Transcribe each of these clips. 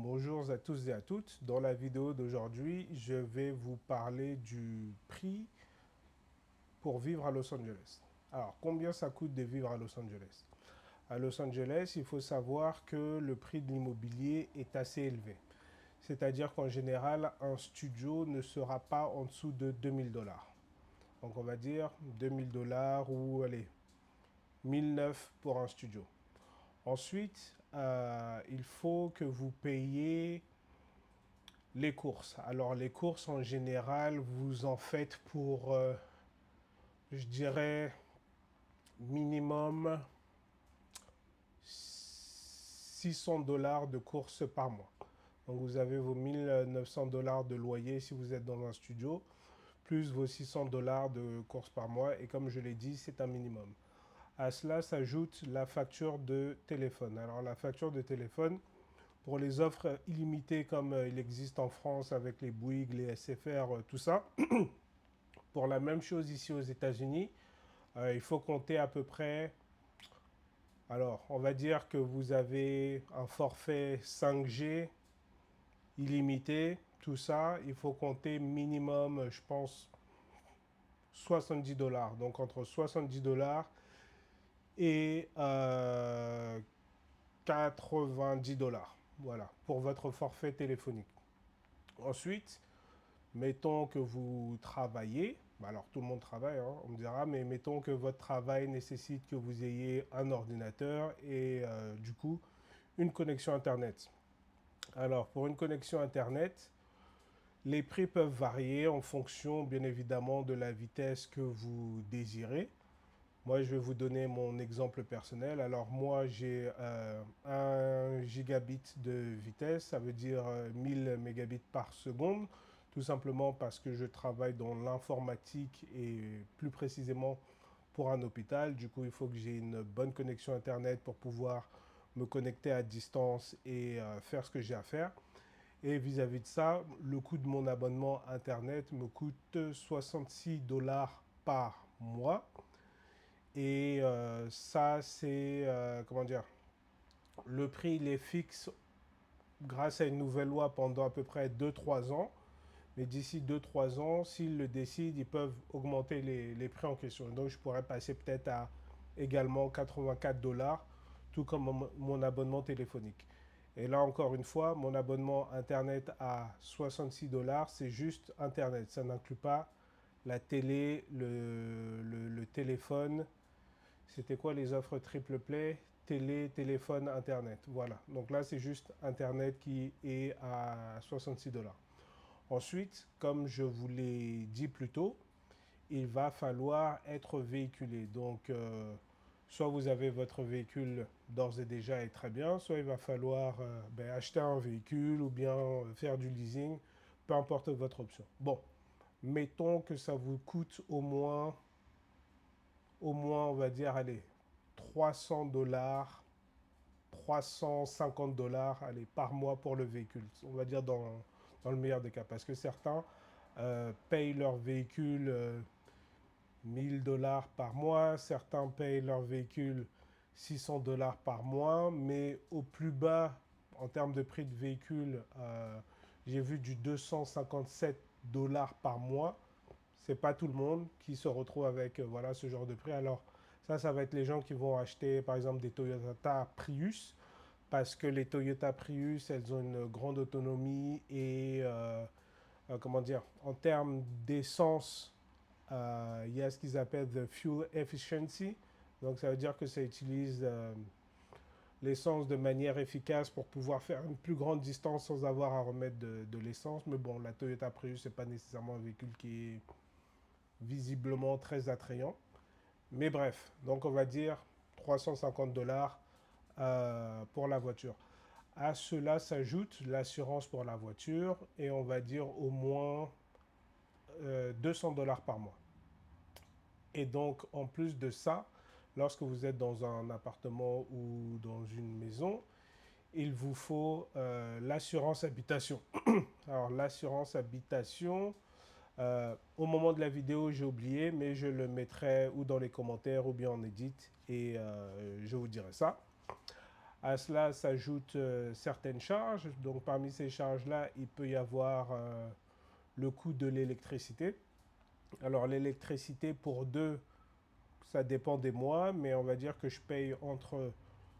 Bonjour à tous et à toutes. Dans la vidéo d'aujourd'hui, je vais vous parler du prix pour vivre à Los Angeles. Alors, combien ça coûte de vivre à Los Angeles? À Los Angeles, il faut savoir que le prix de l'immobilier est assez élevé. C'est-à-dire qu'en général, un studio ne sera pas en dessous de 2000 $. Donc, on va dire 2000 $ ou, allez, 1009 pour un studio. Ensuite, il faut que vous payiez les courses. Alors les courses en général, vous en faites pour, je dirais, minimum 600 $ de courses par mois. Donc vous avez vos 1900 $ de loyer si vous êtes dans un studio, plus vos 600 $ de courses par mois. Et comme je l'ai dit, c'est un minimum. À cela s'ajoute la facture de téléphone. Alors la facture de téléphone, pour les offres illimitées comme il existe en France avec les Bouygues, les SFR, tout ça, pour la même chose ici aux États-Unis, il faut compter à peu près. Alors, on va dire que vous avez un forfait 5G illimité, tout ça, il faut compter minimum, je pense, 70 $. Donc, entre 70 $ et 90 $. Voilà, pour votre forfait téléphonique. Ensuite, mettons que vous travaillez, alors tout le monde travaille, hein, on me dira, mais mettons que votre travail nécessite que vous ayez un ordinateur et du coup une connexion Internet. Alors pour une connexion Internet, les prix peuvent varier en fonction bien évidemment de la vitesse que vous désirez. Moi, je vais vous donner mon exemple personnel. Alors moi, j'ai 1 gigabit de vitesse, ça veut dire 1000 mégabits par seconde, tout simplement parce que je travaille dans l'informatique et plus précisément pour un hôpital. Du coup, il faut que j'ai une bonne connexion Internet pour pouvoir me connecter à distance et faire ce que j'ai à faire. Et vis-à-vis de ça, le coût de mon abonnement Internet me coûte 66 $ par mois. Et ça, c'est, comment dire, le prix, il est fixe grâce à une nouvelle loi pendant à peu près 2-3 ans. Mais d'ici 2-3 ans, s'ils le décident, ils peuvent augmenter les prix en question. Donc, je pourrais passer peut-être à également 84 $, tout comme mon abonnement téléphonique. Et là, encore une fois, mon abonnement Internet à 66 $, c'est juste Internet. Ça n'inclut pas la télé, le téléphone. C'était quoi les offres triple play? Télé, téléphone, Internet. Voilà. Donc là, c'est juste Internet qui est à 66 $. Ensuite, comme je vous l'ai dit plus tôt, il va falloir être véhiculé. Donc, soit vous avez votre véhicule d'ores et déjà et très bien, soit il va falloir acheter un véhicule ou bien faire du leasing, peu importe votre option. Bon, mettons que ça vous coûte au moins, on va dire, allez, 300 $, 350 $ allez, par mois pour le véhicule. On va dire dans le meilleur des cas. Parce que certains payent leur véhicule 1000 $ par mois, certains payent leur véhicule 600 $ par mois, mais au plus bas, en termes de prix de véhicule, j'ai vu du 257 $ par mois. C'est pas tout le monde qui se retrouve avec voilà, ce genre de prix. Alors, ça va être les gens qui vont acheter, par exemple, des Toyota Prius, parce que les Toyota Prius, elles ont une grande autonomie et, comment dire, en termes d'essence, il y a ce qu'ils appellent the fuel efficiency. Donc, ça veut dire que ça utilise l'essence de manière efficace pour pouvoir faire une plus grande distance sans avoir à remettre de l'essence. Mais bon, la Toyota Prius, c'est pas nécessairement un véhicule qui est visiblement très attrayant. Mais bref, donc on va dire 350 $ pour la voiture. À cela s'ajoute l'assurance pour la voiture et on va dire au moins 200 $ par mois. Et donc en plus de ça, lorsque vous êtes dans un appartement ou dans une maison, il vous faut l'assurance habitation. Alors l'assurance habitation, au moment de la vidéo, j'ai oublié, mais je le mettrai ou dans les commentaires ou bien en edit et je vous dirai ça. À cela s'ajoutent certaines charges. Donc parmi ces charges-là, il peut y avoir le coût de l'électricité. Alors l'électricité pour deux, ça dépend des mois, mais on va dire que je paye entre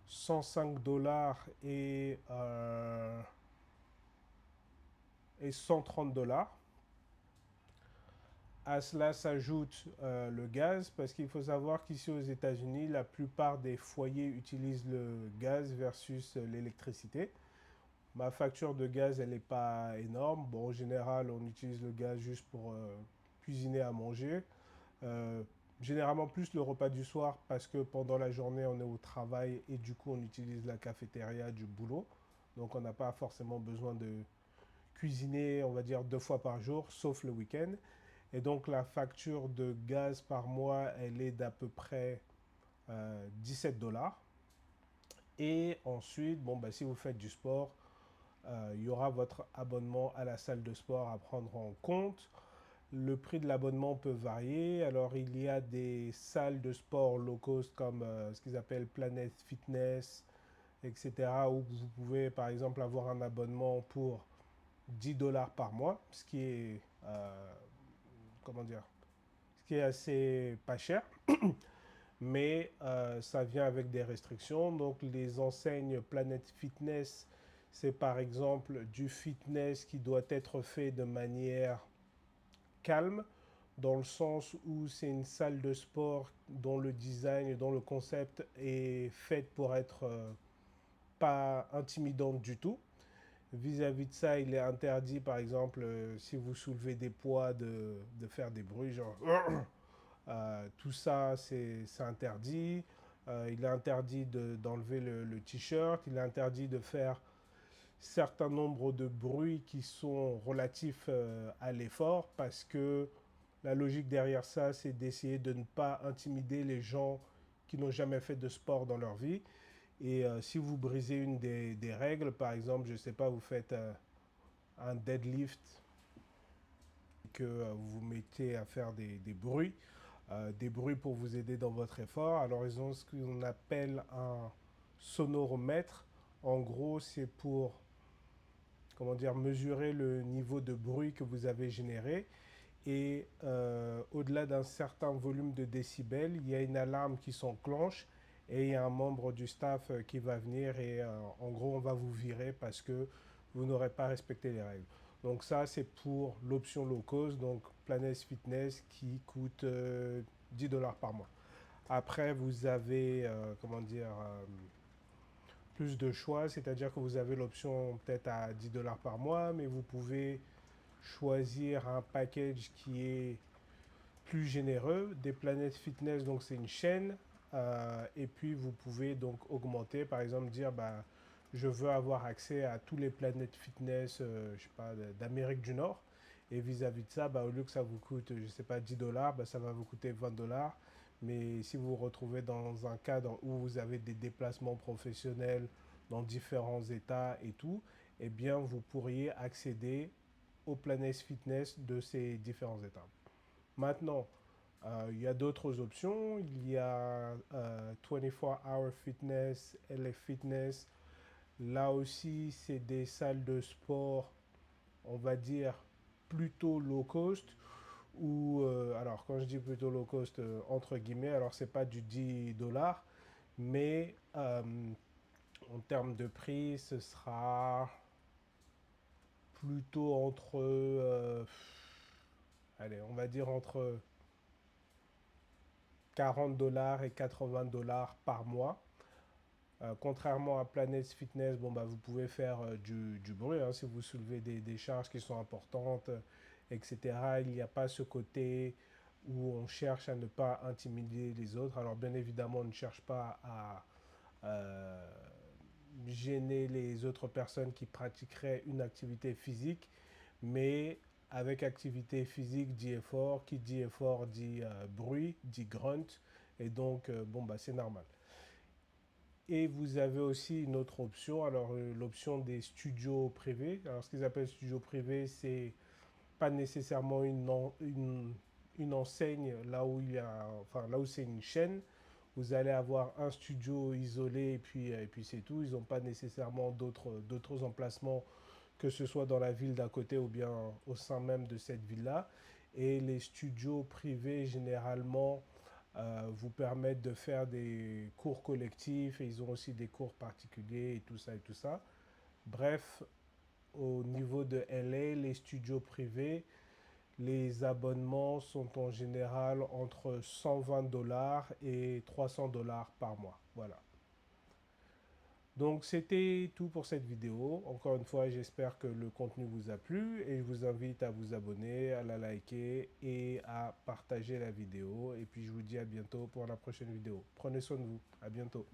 105 dollars et 130 dollars. À cela s'ajoute le gaz, parce qu'il faut savoir qu'ici aux États-Unis, la plupart des foyers utilisent le gaz versus l'électricité. Ma facture de gaz, elle n'est pas énorme. Bon, en général, on utilise le gaz juste pour cuisiner à manger. Euh, Généralement plus le repas du soir parce que pendant la journée, on est au travail et du coup, on utilise la cafétéria du boulot. Donc, on n'a pas forcément besoin de cuisiner, on va dire, 2 fois par jour, sauf le week-end. Et donc, la facture de gaz par mois, elle est d'à peu près 17 dollars. Et ensuite, bon, bah, si vous faites du sport, il y aura votre abonnement à la salle de sport à prendre en compte. Le prix de l'abonnement peut varier. Alors, il y a des salles de sport low cost comme ce qu'ils appellent Planet Fitness, etc., où vous pouvez, par exemple, avoir un abonnement pour 10 dollars par mois, ce qui est, comment dire, ce qui est assez pas cher, mais ça vient avec des restrictions. Donc, les enseignes Planet Fitness, c'est par exemple du fitness qui doit être fait de manière calme, dans le sens où c'est une salle de sport dont le design, dont le concept est fait pour être pas intimidante du tout. Vis-à-vis de ça, il est interdit, par exemple, si vous soulevez des poids, de faire des bruits, genre tout ça, c'est interdit. Il est interdit d'enlever le t-shirt. Il est interdit de faire certain nombre de bruits qui sont relatifs à l'effort parce que la logique derrière ça, c'est d'essayer de ne pas intimider les gens qui n'ont jamais fait de sport dans leur vie. Et si vous brisez une des règles, par exemple, je ne sais pas, vous faites un deadlift que vous vous mettez à faire des bruits pour vous aider dans votre effort. Alors ils ont ce qu'on appelle un sonoromètre. En gros, c'est pour, comment dire, mesurer le niveau de bruit que vous avez généré. Et au-delà d'un certain volume de décibels, il y a une alarme qui s'enclenche et il y a un membre du staff qui va venir et en gros on va vous virer parce que vous n'aurez pas respecté les règles. Donc ça c'est pour l'option low cost, donc Planet Fitness qui coûte 10 dollars par mois. Après vous avez comment dire plus de choix, c'est-à-dire que vous avez l'option peut-être à 10 dollars par mois, mais vous pouvez choisir un package qui est plus généreux. Des planètes fitness, donc c'est une chaîne. Et puis vous pouvez donc augmenter, par exemple dire bah, je veux avoir accès à tous les planètes fitness, je sais pas, d'Amérique du Nord. Et vis-à-vis de ça, bah, au lieu que ça vous coûte, je sais pas, 10 dollars, bah, ça va vous coûter 20 dollars. Mais si vous vous retrouvez dans un cadre où vous avez des déplacements professionnels dans différents états et tout, eh bien vous pourriez accéder aux planètes fitness de ces différents états. Maintenant, il y a d'autres options. Il y a 24 Hour Fitness, LF Fitness. Là aussi, c'est des salles de sport, on va dire, plutôt low cost. Ou, alors, quand je dis plutôt low cost, entre guillemets, alors c'est pas du 10 dollars, mais en termes de prix, ce sera plutôt entre, allez, on va dire entre 40 dollars et 80 dollars par mois. Contrairement à Planet Fitness, bon, bah, vous pouvez faire du bruit hein, si vous soulevez des charges qui sont importantes, etc. Il n'y a pas ce côté où on cherche à ne pas intimider les autres. Alors bien évidemment, on ne cherche pas à euh, gêner les autres personnes qui pratiqueraient une activité physique, mais avec activité physique dit effort, qui dit effort dit bruit, dit grunt, et donc bon bah c'est normal. Et vous avez aussi une autre option, alors l'option des studios privés. Alors ce qu'ils appellent studio privé, c'est pas nécessairement une enseigne là où il y a, enfin là où c'est une chaîne, vous allez avoir un studio isolé et puis c'est tout. Ils n'ont pas nécessairement d'autres emplacements, que ce soit dans la ville d'à côté ou bien au sein même de cette ville-là. Et les studios privés, généralement, vous permettent de faire des cours collectifs et ils ont aussi des cours particuliers et tout ça et tout ça. Bref, au niveau de LA, les studios privés, les abonnements sont en général entre 120 dollars et 300 dollars par mois. Voilà. Donc c'était tout pour cette vidéo. Encore une fois, j'espère que le contenu vous a plu et je vous invite à vous abonner, à la liker et à partager la vidéo. Et puis je vous dis à bientôt pour la prochaine vidéo. Prenez soin de vous. À bientôt.